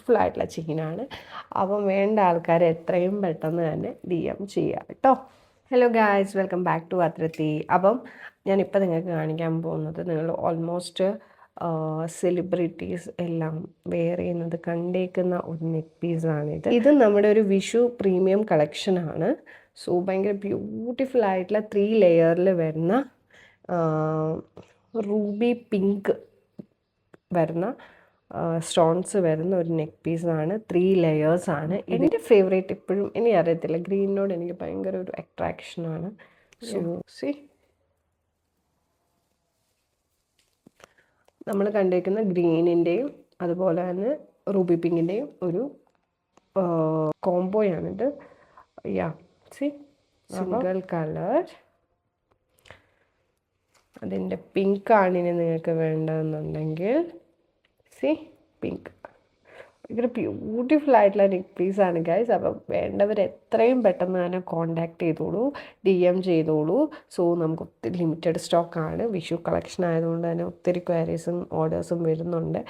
Beautiful ആയിട്ടുള്ള ചെയിനാണ്. അപ്പം വേണ്ട ആൾക്കാർ എത്രയും പെട്ടെന്ന് തന്നെ DM ചെയ്യുക കേട്ടോ. Hello guys, welcome back to അത്രത്തി. അപ്പം ഞാനിപ്പോൾ നിങ്ങൾക്ക് കാണിക്കാൻ പോകുന്നത് നിങ്ങൾ ഓൾമോസ്റ്റ് സെലിബ്രിറ്റീസ് എല്ലാം വെയർ ചെയ്യുന്നത് കണ്ടേക്കുന്ന ഒരു നെക്ക് പീസാണിത്. ഇത് നമ്മുടെ ഒരു വിഷു പ്രീമിയം കളക്ഷനാണ്. സോ ഭയങ്കര ബ്യൂട്ടിഫുൾ ആയിട്ടുള്ള 3 ലെയറിൽ വരുന്ന റൂബി പിങ്ക് വരുന്ന സ്റ്റോൺസ് വരുന്ന ഒരു നെക്ക് പീസാണ്. 3 ലെയേഴ്സാണ്. എൻ്റെ ഫേവറേറ്റ് ഇപ്പോഴും ഇനി അറിയത്തില്ല, ഗ്രീനിനോട് എനിക്ക് ഭയങ്കര ഒരു അട്രാക്ഷനാണ്. സോ സി നമ്മൾ കണ്ടേക്കുന്ന ഗ്രീനിൻ്റെയും അതുപോലെ തന്നെ റൂബി പിങ്കിൻ്റെയും ഒരു കോംബോയാണിത്. യാ സി സിംഗിൾ കളർ. അതിൻ്റെ പിങ്കാണ് ഇനി നിങ്ങൾക്ക് വേണ്ടതെന്നുണ്ടെങ്കിൽ സി പിങ്ക്. ഭയങ്കര ബ്യൂട്ടിഫുൾ ആയിട്ടുള്ള നെക്ക് പീസാണ് ഗൈസ്. അപ്പം വേണ്ടവർ എത്രയും പെട്ടെന്ന് തന്നെ കോൺടാക്ട് ചെയ്തോളൂ, DM ചെയ്തോളൂ. സോ നമുക്ക് ഒത്തിരി ലിമിറ്റഡ് സ്റ്റോക്കാണ്. വിഷു കളക്ഷൻ ആയതുകൊണ്ട് തന്നെ ഒത്തിരി ക്വയറീസും ഓർഡേഴ്സും വരുന്നുണ്ട്.